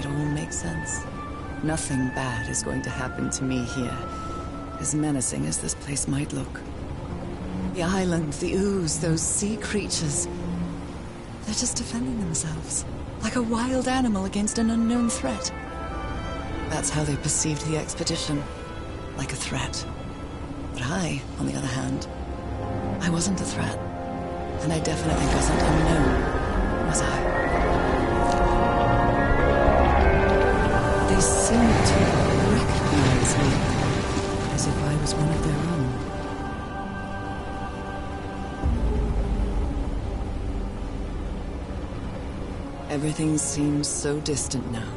it all makes sense. Nothing bad is going to happen to me here, as menacing as this place might look. The island, the ooze, those sea creatures. They're just defending themselves, like a wild animal against an unknown threat. That's how they perceived the expedition, like a threat. But I, on the other hand, I wasn't a threat. And I definitely wasn't unknown, was I? They seemed to recognize me, as if I was one of their own. Everything seems so distant now,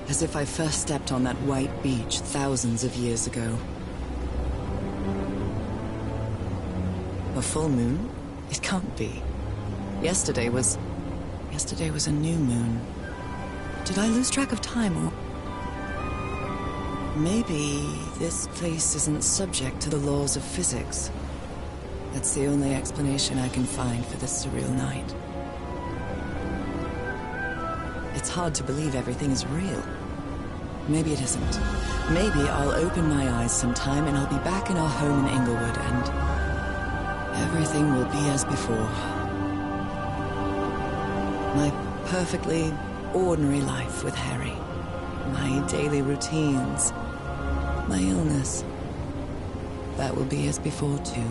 as if I first stepped on that white beach thousands of years ago. A full moon? It can't be. Yesterday was a new moon. Did I lose track of time, or... Maybe this place isn't subject to the laws of physics. That's the only explanation I can find for this surreal night. It's hard to believe everything is real. Maybe it isn't. Maybe I'll open my eyes sometime and I'll be back in our home in Inglewood and everything will be as before. My perfectly ordinary life with Harry. My daily routines. My illness. That will be as before too.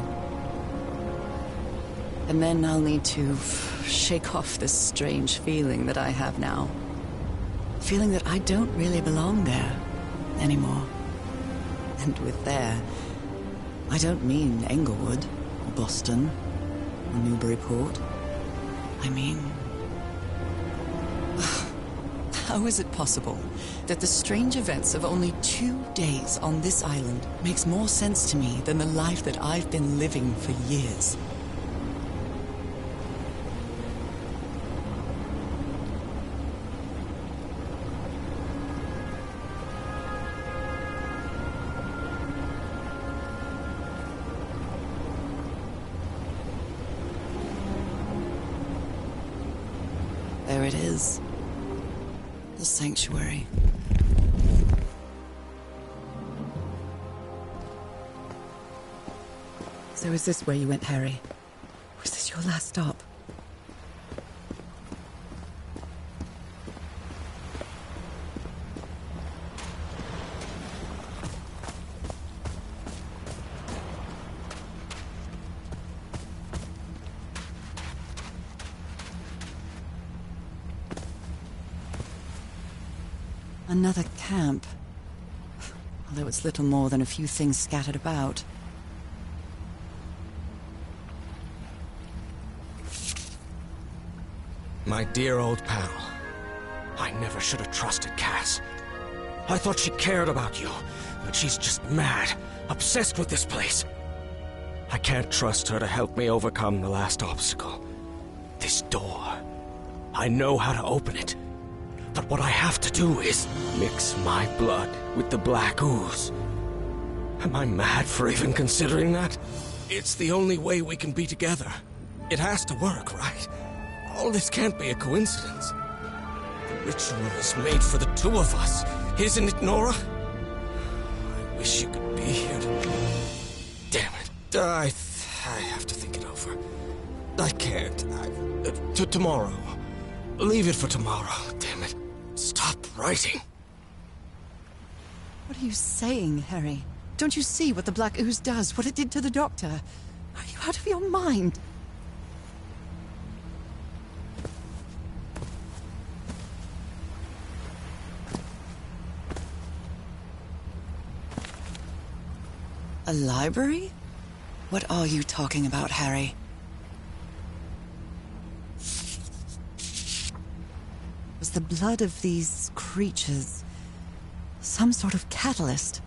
And then I'll need to shake off this strange feeling that I have now. Feeling that I don't really belong there anymore. And with there, I don't mean Englewood, or Boston, or Newburyport. I mean... How is it possible that the strange events of only 2 days on this island makes more sense to me than the life that I've been living for years? There it is. The sanctuary. So is this where you went, Harry? Was this your last stop? Another camp. Although it's little more than a few things scattered about. My dear old pal. I never should have trusted Cass. I thought she cared about you, but she's just mad, obsessed with this place. I can't trust her to help me overcome the last obstacle. This door. I know how to open it. But what I have to do is mix my blood with the black ooze. Am I mad for even considering that? It's the only way we can be together. It has to work, right? All this can't be a coincidence. The ritual is made for the two of us, isn't it, Norah? I wish you could be here to... Damn it. I have to think it over. I can't. Tomorrow. Leave it for tomorrow, damn it. Stop writing. What are you saying, Harry? Don't you see what the black ooze does, what it did to the doctor? Are you out of your mind? A library? What are you talking about, Harry? Was the blood of these creatures some sort of catalyst?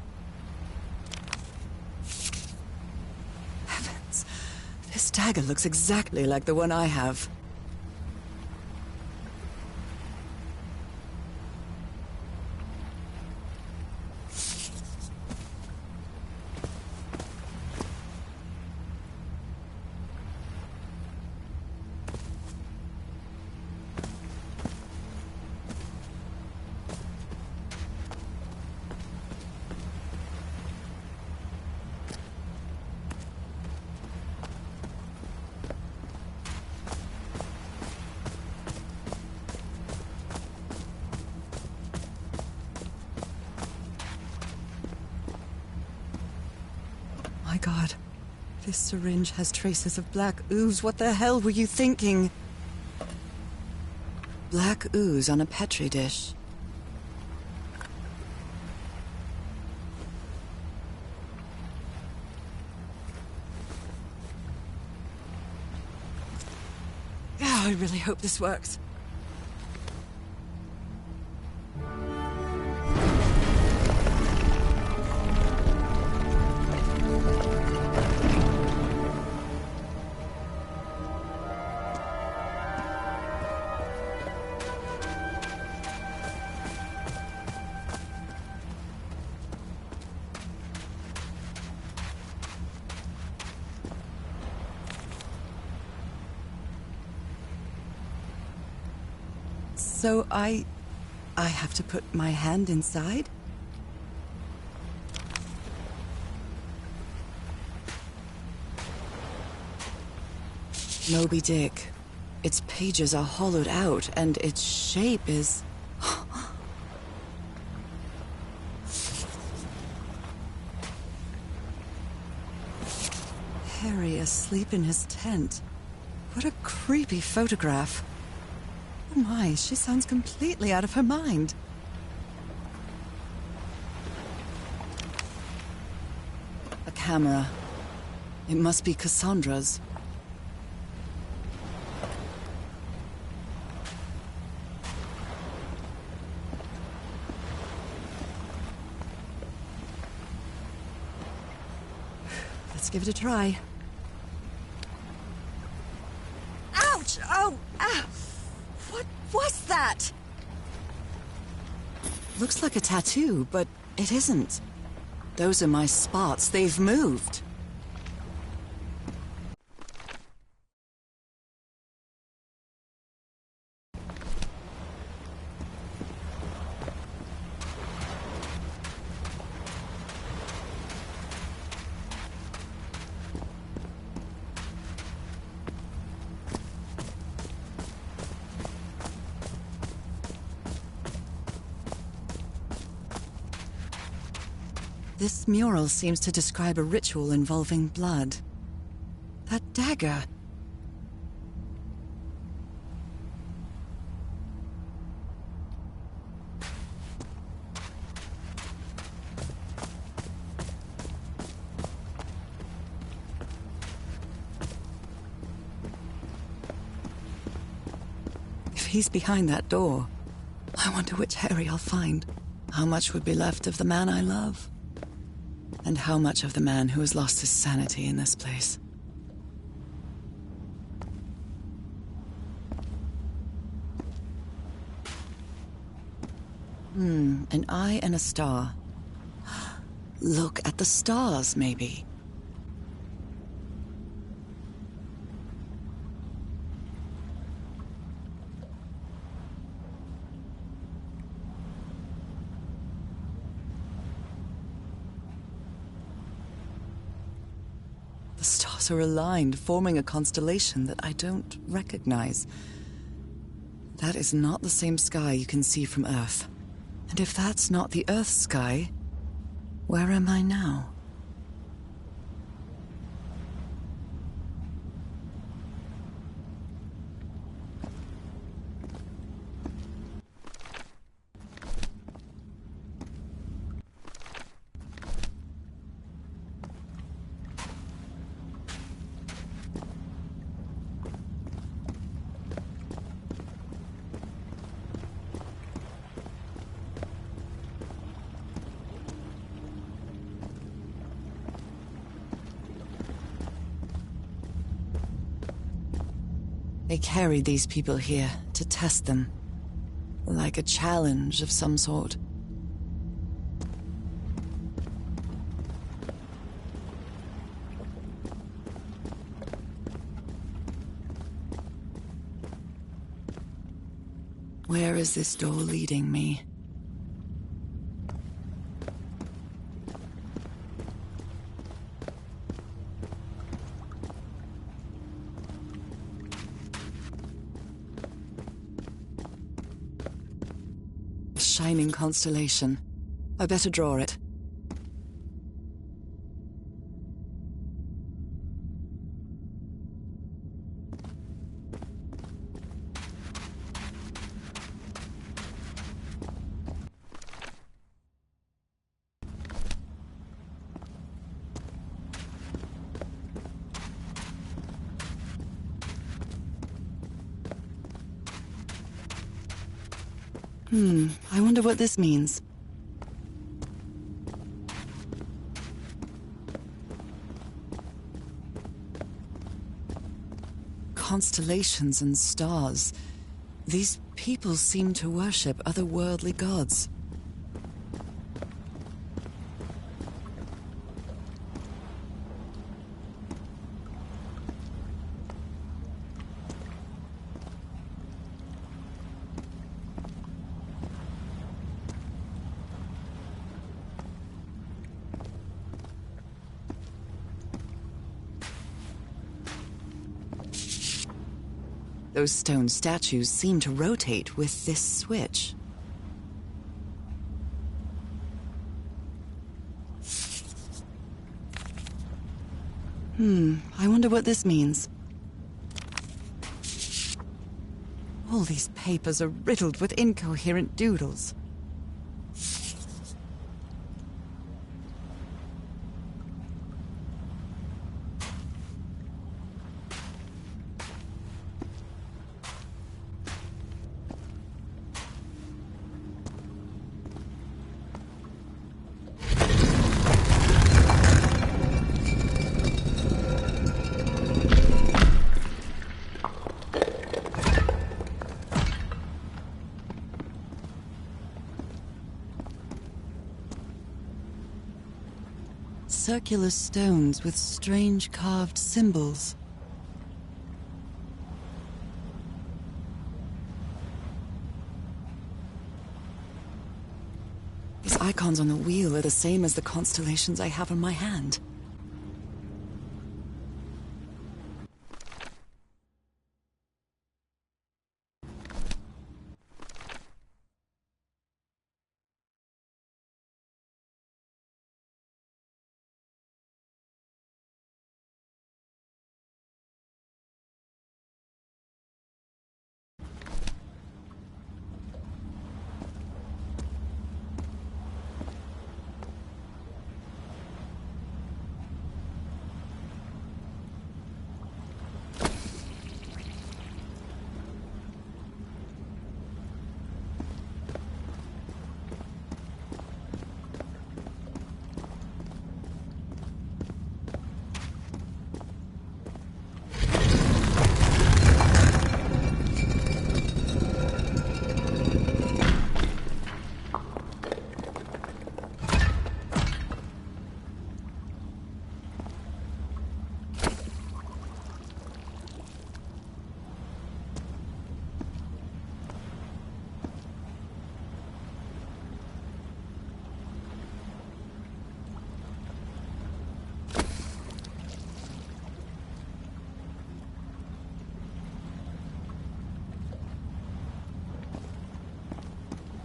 Heavens, this dagger looks exactly like the one I have. God. This syringe has traces of black ooze. What the hell were you thinking? Black ooze on a petri dish. Oh, I really hope this works. So I have to put my hand inside? Moby Dick. Its pages are hollowed out, and its shape is... Harry asleep in his tent. What a creepy photograph. Oh my, she sounds completely out of her mind. A camera. It must be Cassandra's. Let's give it a try. Ouch! Oh! Ah! What was that? Looks like a tattoo, but it isn't. Those are my spots. They've moved. This mural seems to describe a ritual involving blood. That dagger. If he's behind that door, I wonder which Harry I'll find. How much would be left of the man I love? And how much of the man who has lost his sanity in this place? An eye and a star. Look at the stars, maybe. The stars are aligned, forming a constellation that I don't recognize. That is not the same sky you can see from Earth. And if that's not the Earth's sky, where am I now? They carried these people here to test them, like a challenge of some sort. Where is this door leading me? Shining constellation. I better draw it. I wonder what this means. Constellations and stars. These people seem to worship otherworldly gods. Those stone statues seem to rotate with this switch. I wonder what this means. All these papers are riddled with incoherent doodles. Circular stones with strange carved symbols. These icons on the wheel are the same as the constellations I have in my hand.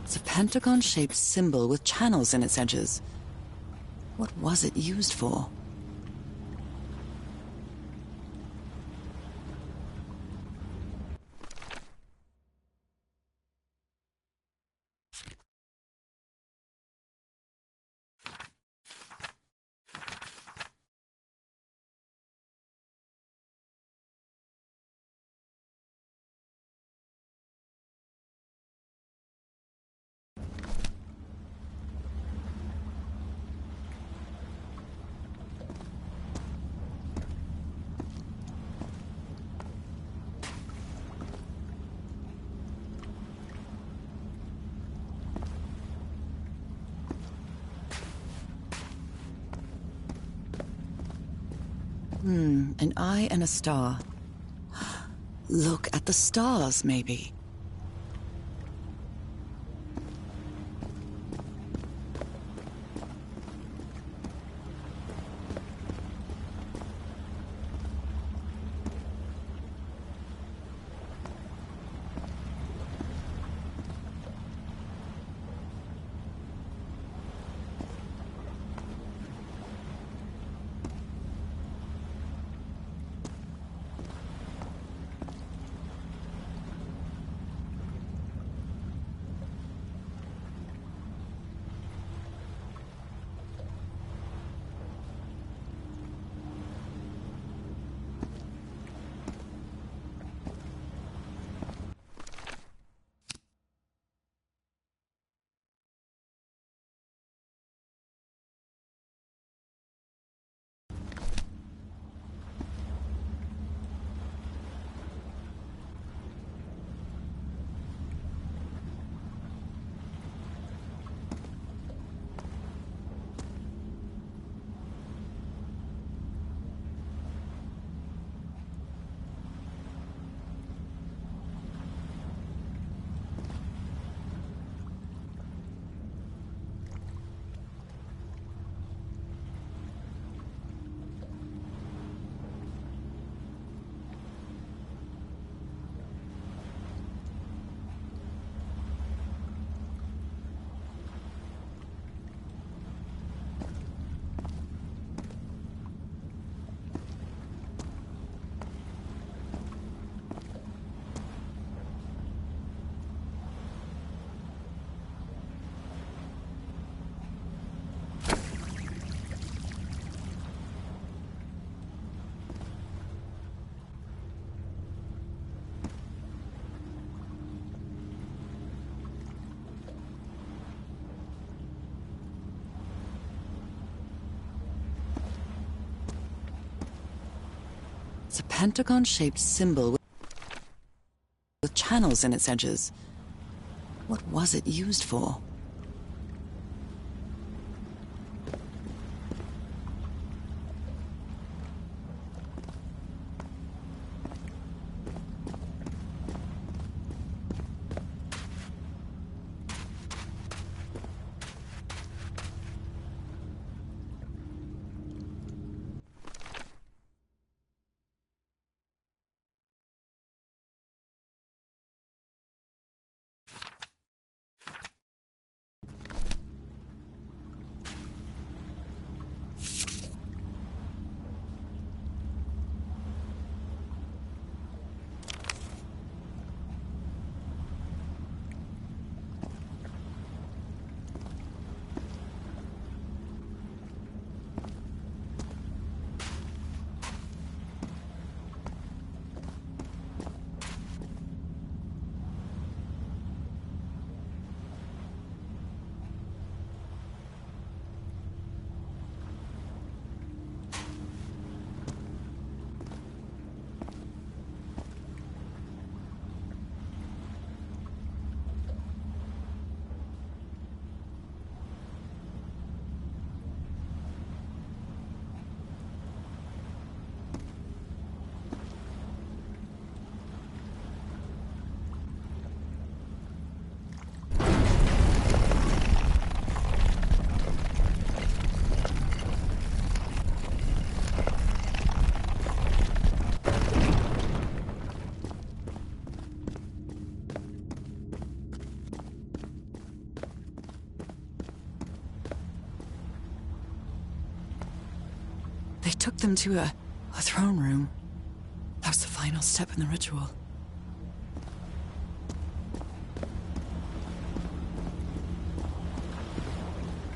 It's a pentagon-shaped symbol with channels in its edges. What was it used for? An eye and a star. Look at the stars, maybe. It's a pentagon-shaped symbol with channels in its edges. What was it used for? They took them to a throne room. That was the final step in the ritual.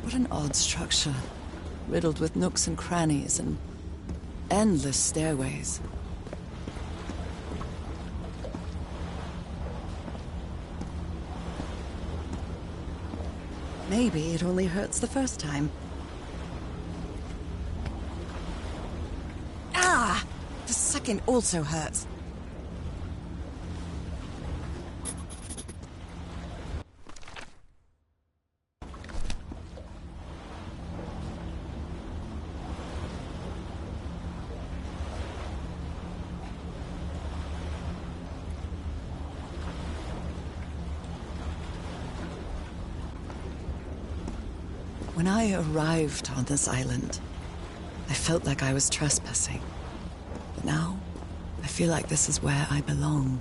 What an odd structure, riddled with nooks and crannies and endless stairways. Maybe it only hurts the first time. Ah! The second also hurts. When I arrived on this island, I felt like I was trespassing. But now, I feel like this is where I belong.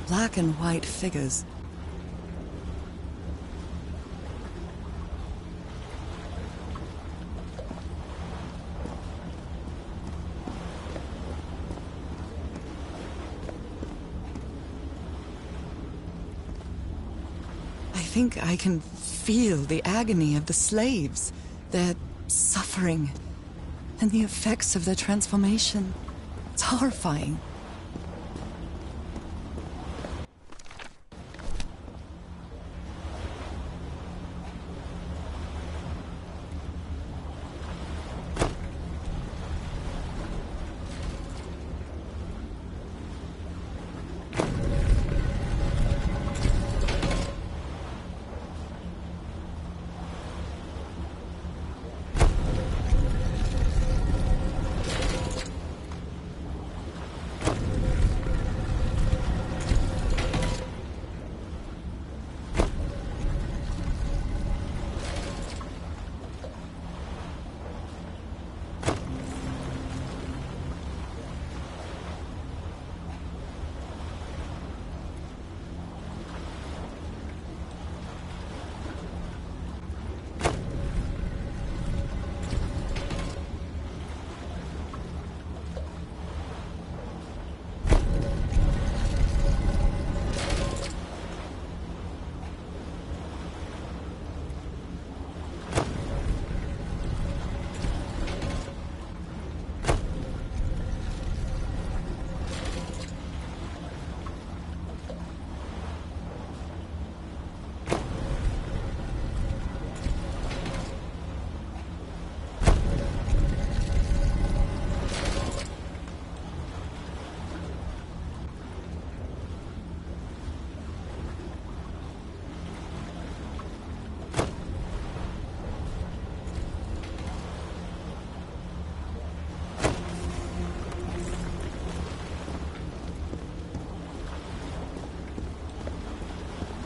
black and white figures. I think I can feel the agony of the slaves, their suffering, and the effects of their transformation. It's horrifying.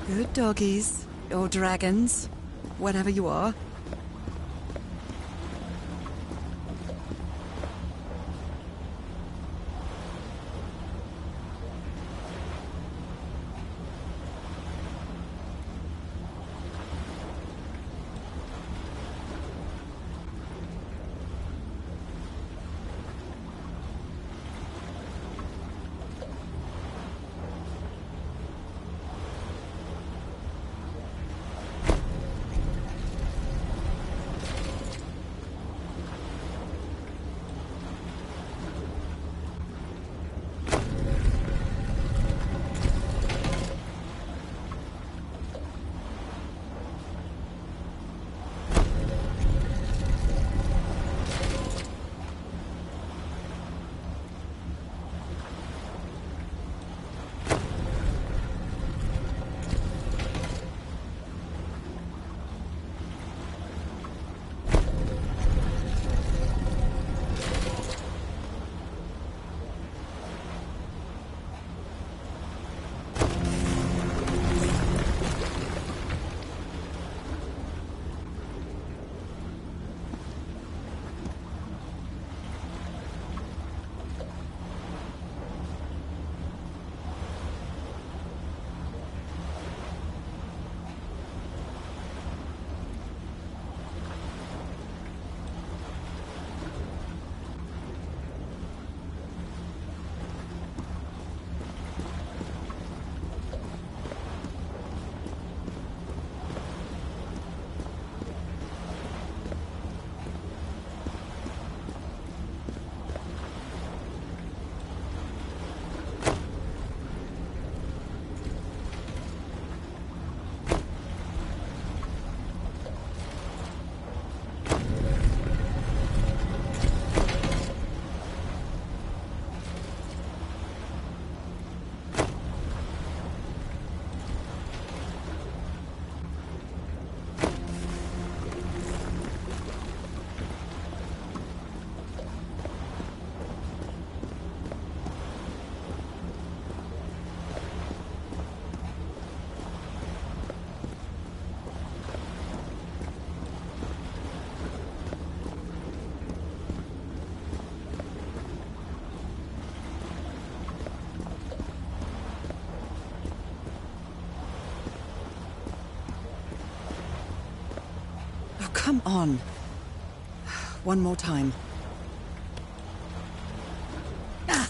Good doggies, or dragons, whatever you are. come on. One more time. Ah!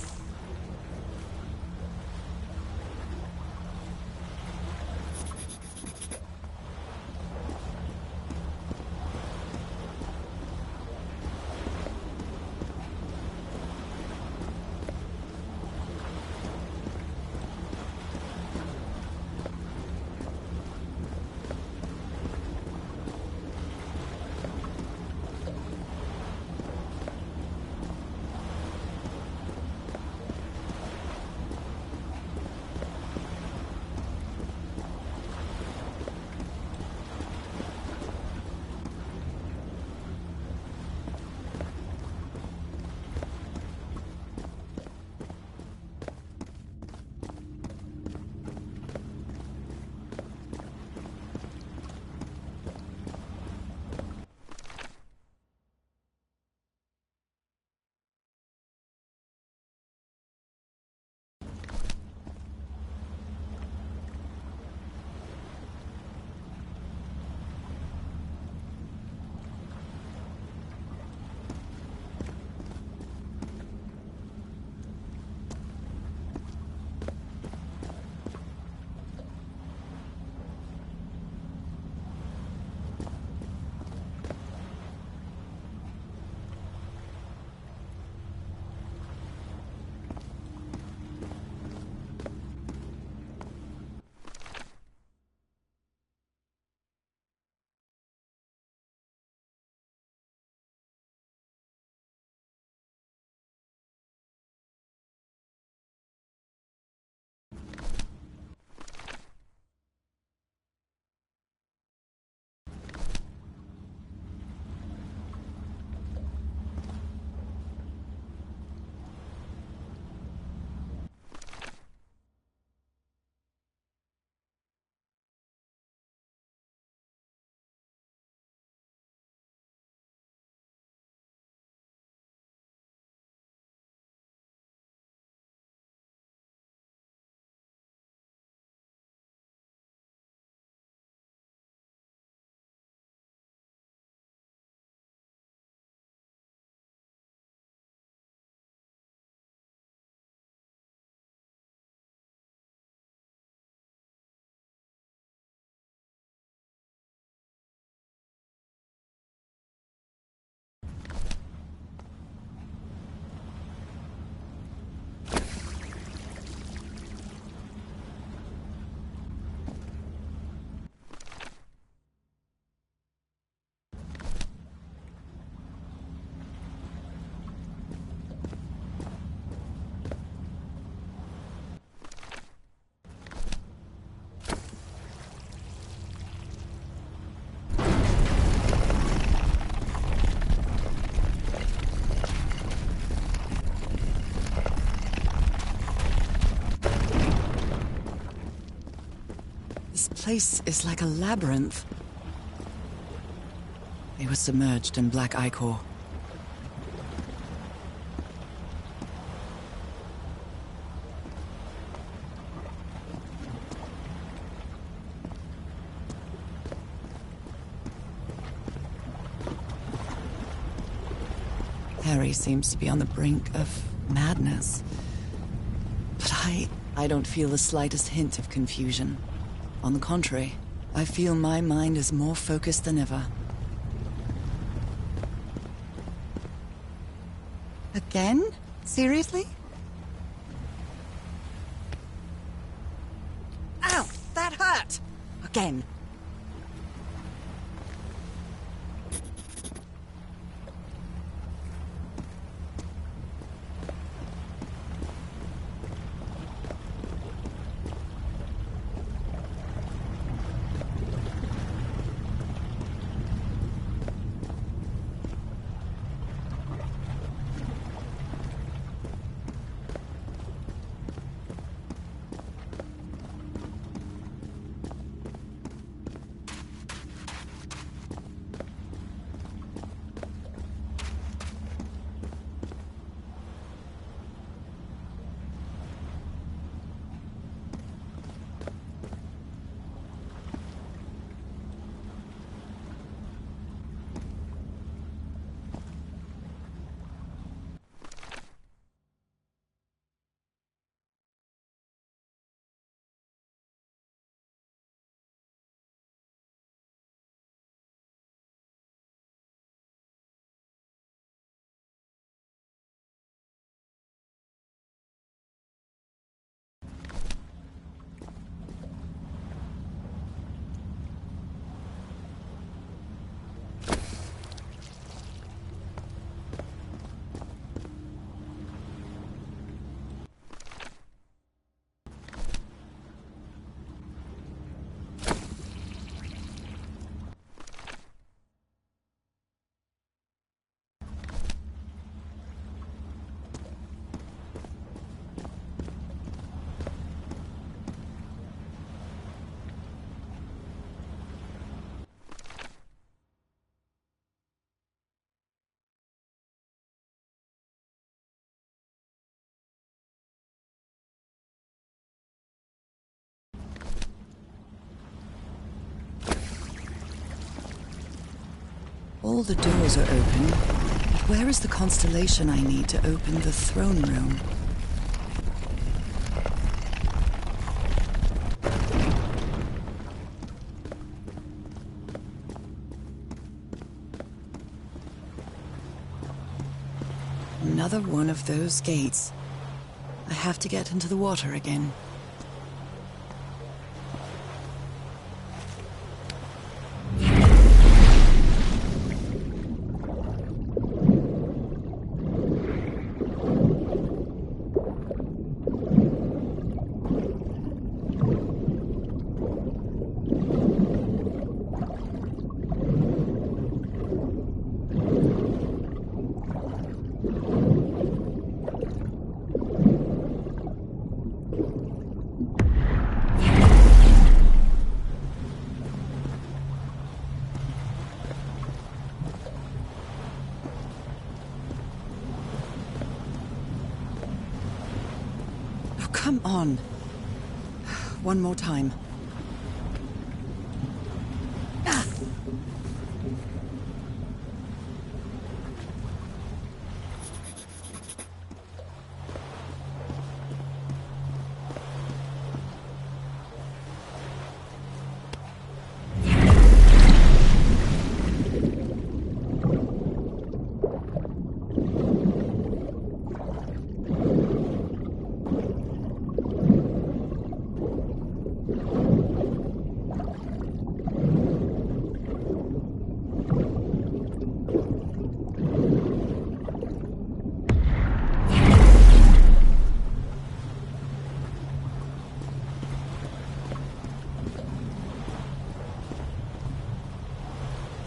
This place is like a labyrinth. They were submerged in black ichor. Harry seems to be on the brink of madness. But I don't feel the slightest hint of confusion. On the contrary, I feel my mind is more focused than ever. Again? Seriously? Ow! That hurt! Again. All the doors are open, but where is the constellation I need to open the throne room? Another one of those gates. I have to get into the water again. Come on. One more time. Ah!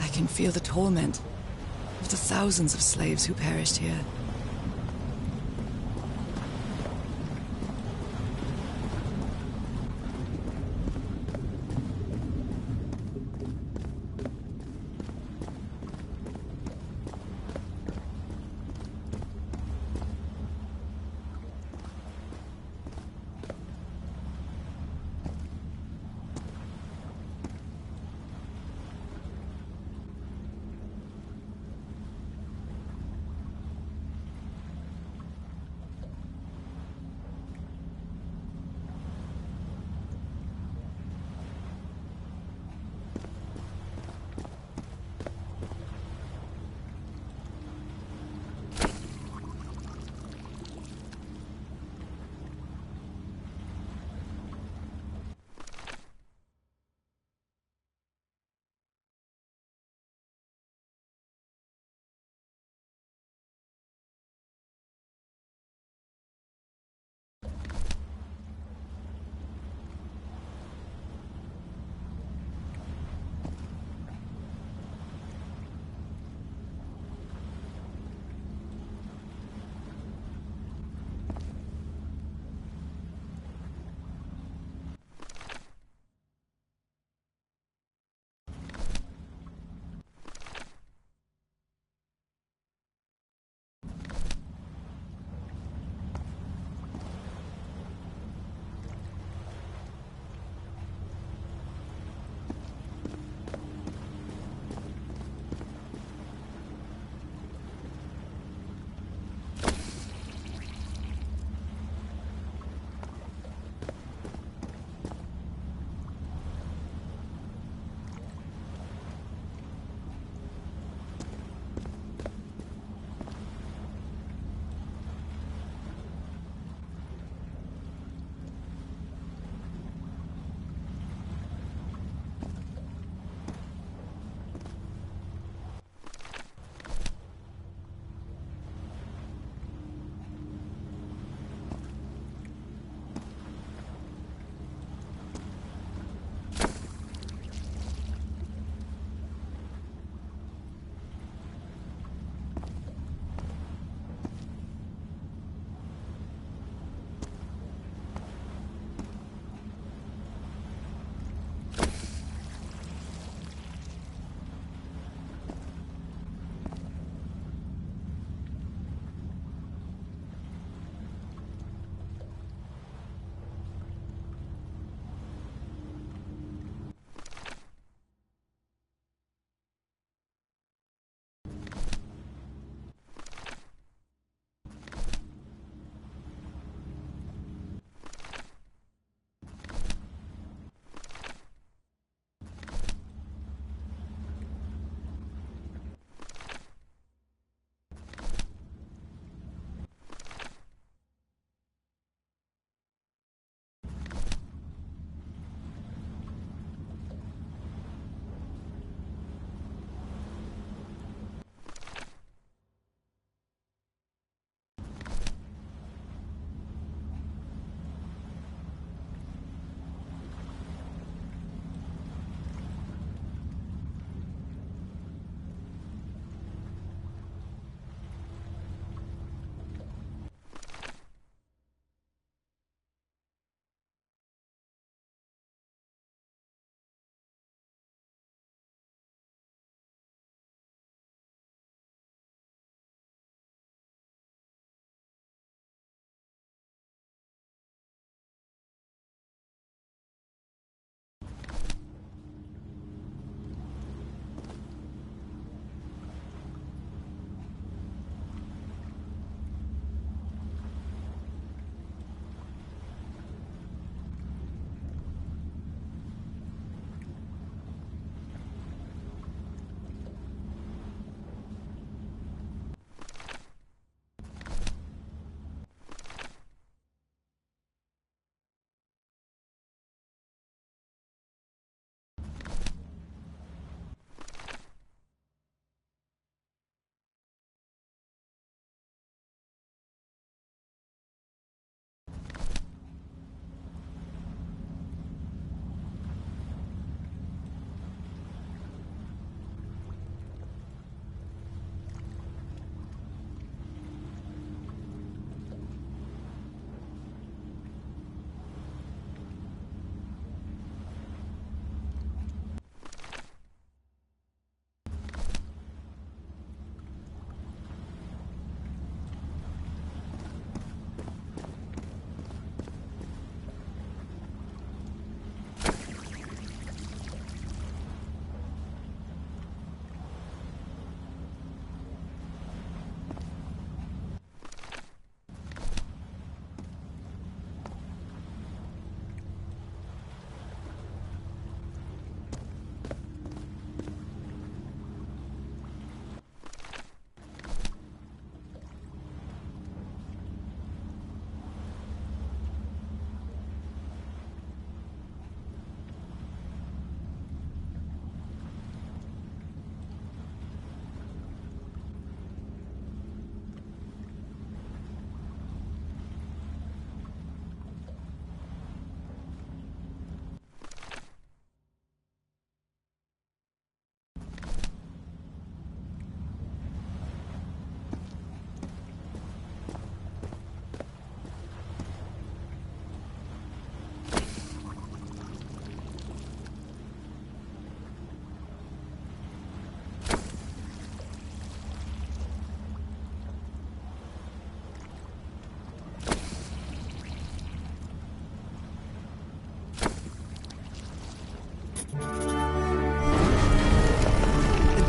I can feel the torment of the thousands of slaves who perished here.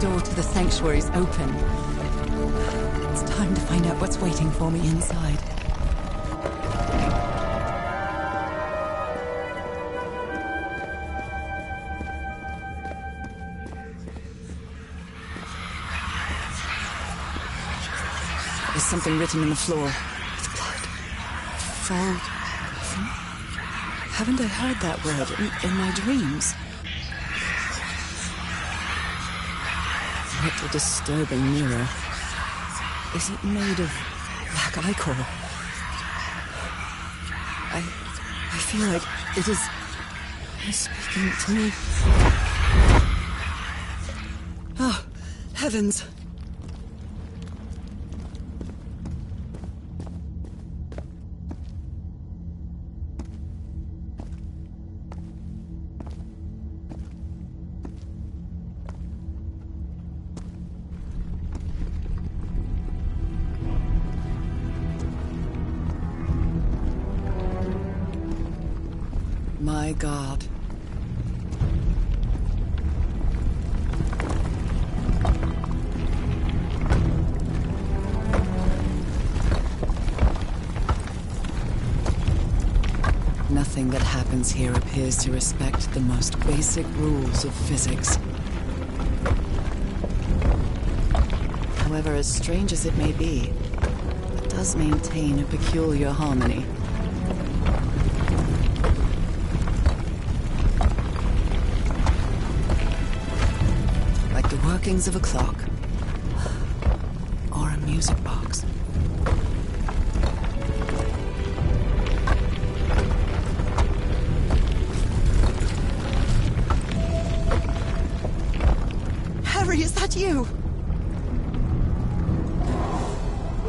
door to the sanctuary's open. It's time to find out what's waiting for me inside. There's something written in the floor. With blood. Fall. Haven't I heard that word in my dreams? What a disturbing mirror. Is it made of black ichor? I feel like it is speaking to me. Oh, heavens. My God. Nothing that happens here appears to respect the most basic rules of physics. However, as strange as it may be, it does maintain a peculiar harmony. Workings of a clock, or a music box. Harry, is that you?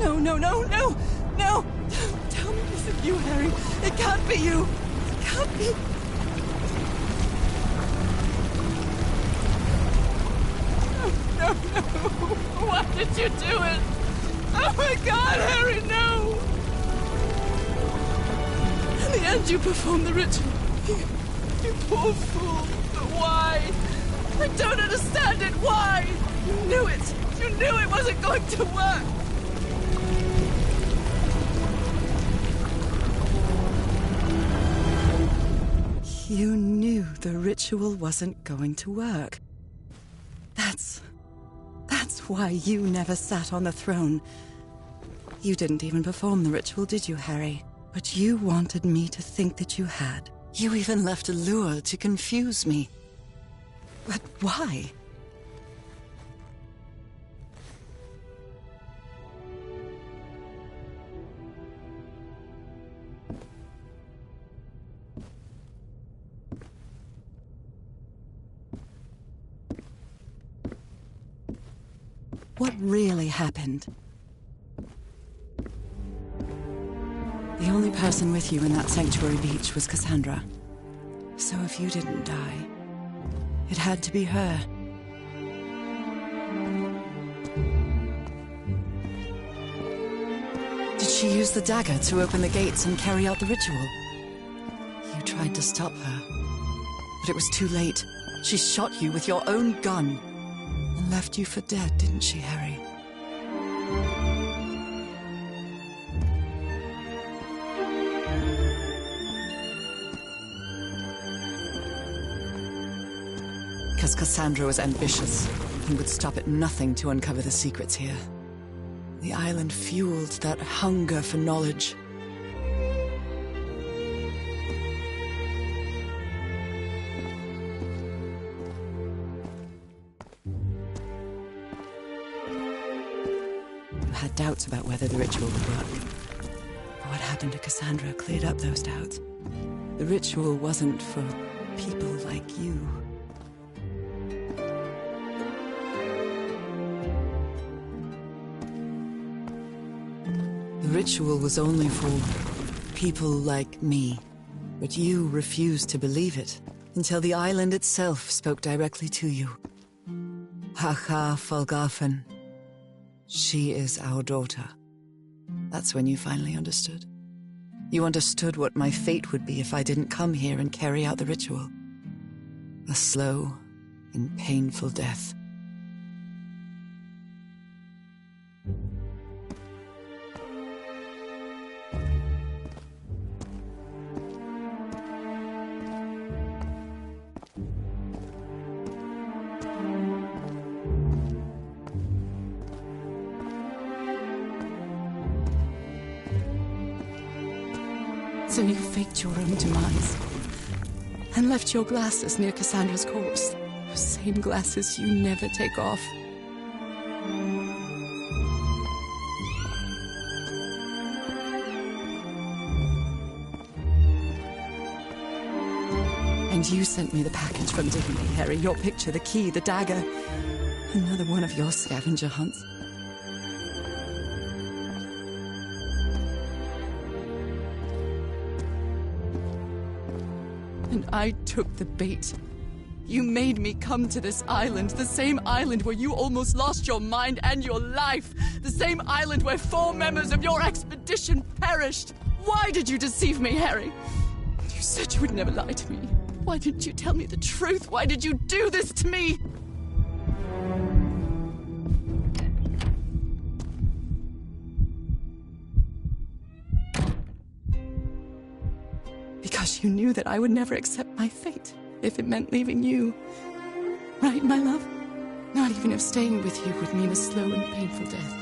No, no, no, no, no! Don't tell me this is you, Harry. It can't be you. It can't be. No, no! Why did you do it? Oh my God, Harry, no! In the end, you performed the ritual. You poor fool. But why? I don't understand it. Why? You knew it. You knew it wasn't going to work. You knew the ritual wasn't going to work. That's why you never sat on the throne. You didn't even perform the ritual, did you, Harry? But you wanted me to think that you had. You even left a lure to confuse me. But why? What really happened? The only person with you in that sanctuary beach was Cassandra. So if you didn't die, it had to be her. Did she use the dagger to open the gates and carry out the ritual? You tried to stop her, but it was too late. She shot you with your own gun. And left you for dead, didn't she, Harry? Because Cassandra was ambitious and would stop at nothing to uncover the secrets here. The island fueled that hunger for knowledge. Had doubts about whether the ritual would work. But what happened to Cassandra cleared up those doubts. The ritual wasn't for people like you. The ritual was only for people like me. But you refused to believe it until the island itself spoke directly to you. Haha Falgafen. She is our daughter. That's when you finally understood. You understood what my fate would be if I didn't come here and carry out the ritual. A slow and painful death. So you faked your own demise and left your glasses near Cassandra's corpse. Those same glasses you never take off. And you sent me the package from Dignity, Harry. Your picture, the key, the dagger. Another one of your scavenger hunts. And I took the bait. You made me come to this island, the same island where you almost lost your mind and your life. The same island where 4 members of your expedition perished. Why did you deceive me, Harry? You said you would never lie to me. Why didn't you tell me the truth? Why did you do this to me? Because you knew that I would never accept my fate if it meant leaving you. Right, my love? Not even if staying with you would mean a slow and painful death.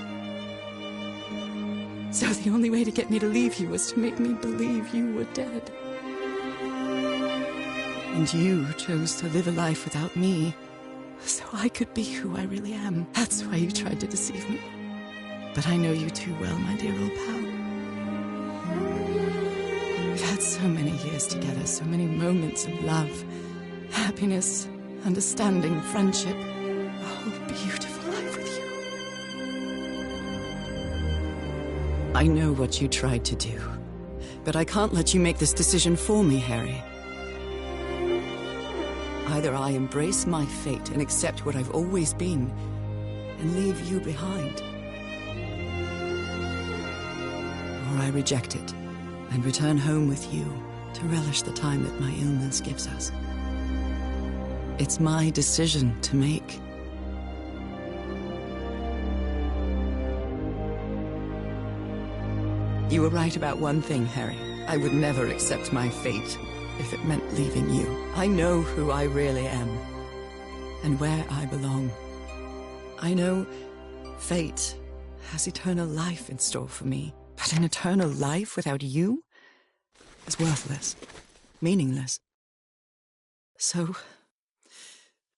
So the only way to get me to leave you was to make me believe you were dead. And you chose to live a life without me, so I could be who I really am. That's why you tried to deceive me. But I know you too well, my dear old pal. We've had so many years together, so many moments of love, happiness, understanding, friendship. A whole beautiful life with you. I know what you tried to do, but I can't let you make this decision for me, Harry. Either I embrace my fate and accept what I've always been, and leave you behind, or I reject it and return home with you to relish the time that my illness gives us. It's my decision to make. You were right about one thing, Harry. I would never accept my fate if it meant leaving you. I know who I really am, and where I belong. I know fate has eternal life in store for me, but an eternal life without you is worthless, meaningless. So,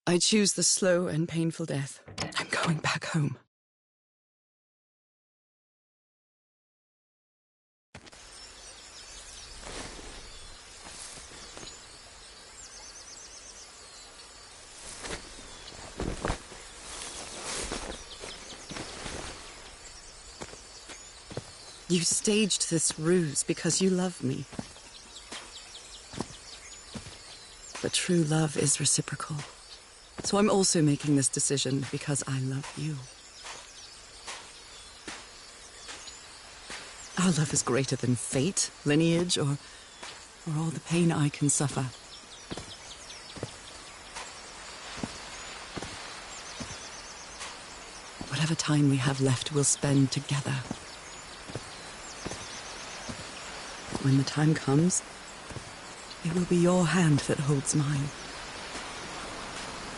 I choose the slow and painful death. I'm going back home. You staged this ruse because you love me. But true love is reciprocal. So I'm also making this decision because I love you. Our love is greater than fate, lineage, or all the pain I can suffer. Whatever time we have left, we'll spend together. When the time comes, it will be your hand that holds mine.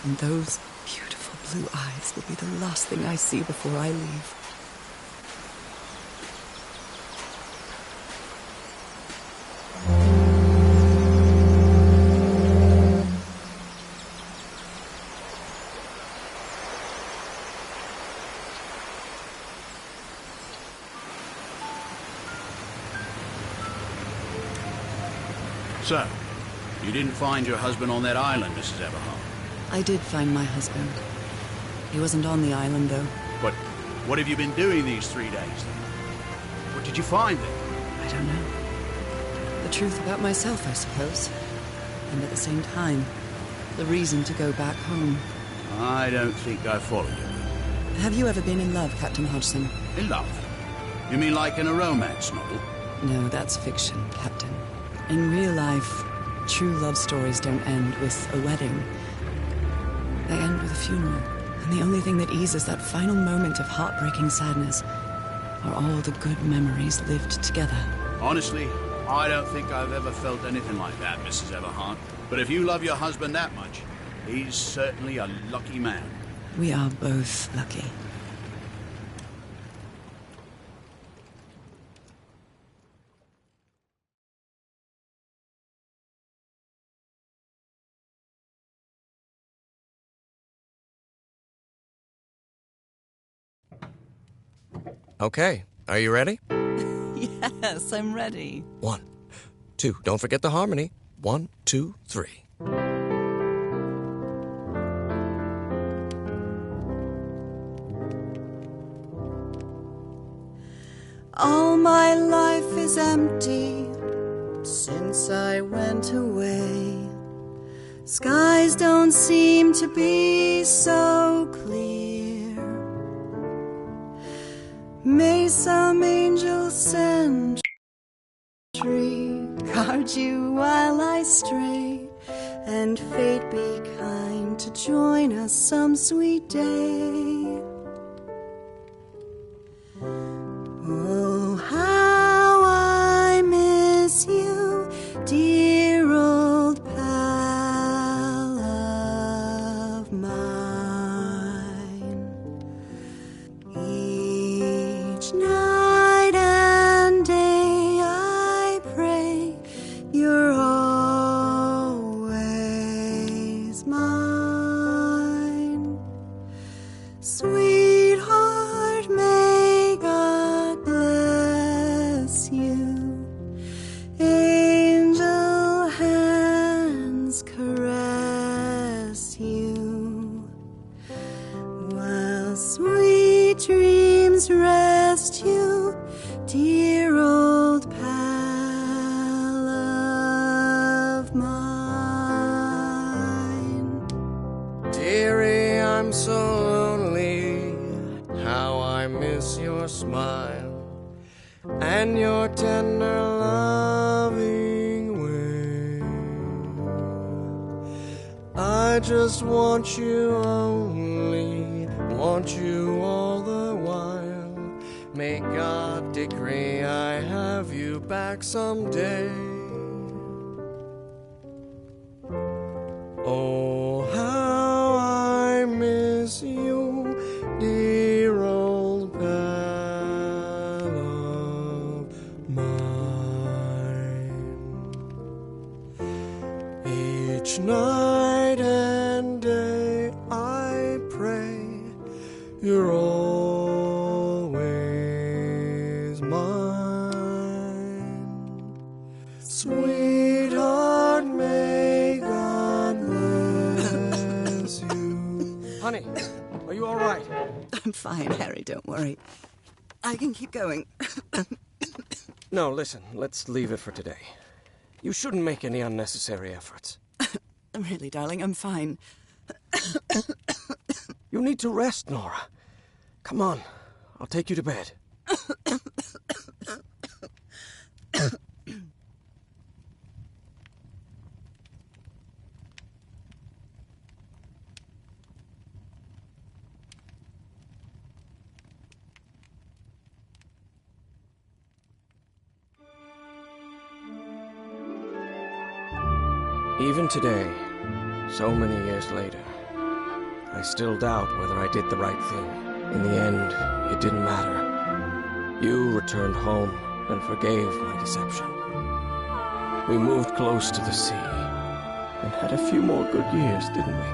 And those beautiful blue eyes will be the last thing I see before I leave. So, you didn't find your husband on that island, Mrs. Everhart? I did find my husband. He wasn't on the island, though. But what have you been doing these 3 days, then? What did you find there? I don't know. The truth about myself, I suppose. And at the same time, the reason to go back home. I don't think I follow you. Have you ever been in love, Captain Hodgson? In love? You mean like in a romance novel? No, that's fiction, Captain. In real life, true love stories don't end with a wedding. They end with a funeral. And the only thing that eases that final moment of heartbreaking sadness are all the good memories lived together. Honestly, I don't think I've ever felt anything like that, Mrs. Everhart. But if you love your husband that much, he's certainly a lucky man. We are both lucky. Okay, are you ready? Yes, I'm ready. 1, 2, don't forget the harmony. 1, 2, 3. All my life is empty since I went away. Skies don't seem to be so clear. May some angel sentry guard you while I stray, and fate be kind to join us some sweet day. Oh, how I miss you, dear old pal of mine. Each night and day I pray you're always mine. Sweetheart, may God bless you. Angel hands caress you, while sweet dreams rest you, dear old pal of mine. Dearie, I'm so lonely. How I miss your smile and your tender loving way. I just want you only, want you all the while. May God decree I have you back someday. Oh, how I miss you, dear old pal of mine. Each night and day I pray you're always mine. Sweetheart, may God bless you. Honey, are you all right? I'm fine, Harry, don't worry. I can keep going. No, listen, let's leave it for today. You shouldn't make any unnecessary efforts. Really, darling, I'm fine. You need to rest, Norah. Come on, I'll take you to bed. Even today, so many years later, I still doubt whether I did the right thing. In the end, it didn't matter. You returned home and forgave my deception. We moved close to the sea and had a few more good years, didn't we?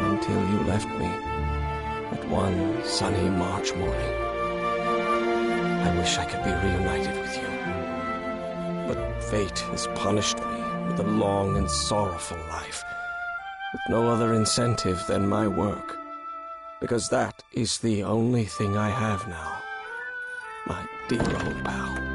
Until you left me at one sunny March morning. I wish I could be reunited with you. But fate has punished me with a long and sorrowful life, with no other incentive than my work, because that is the only thing I have now, my dear old pal.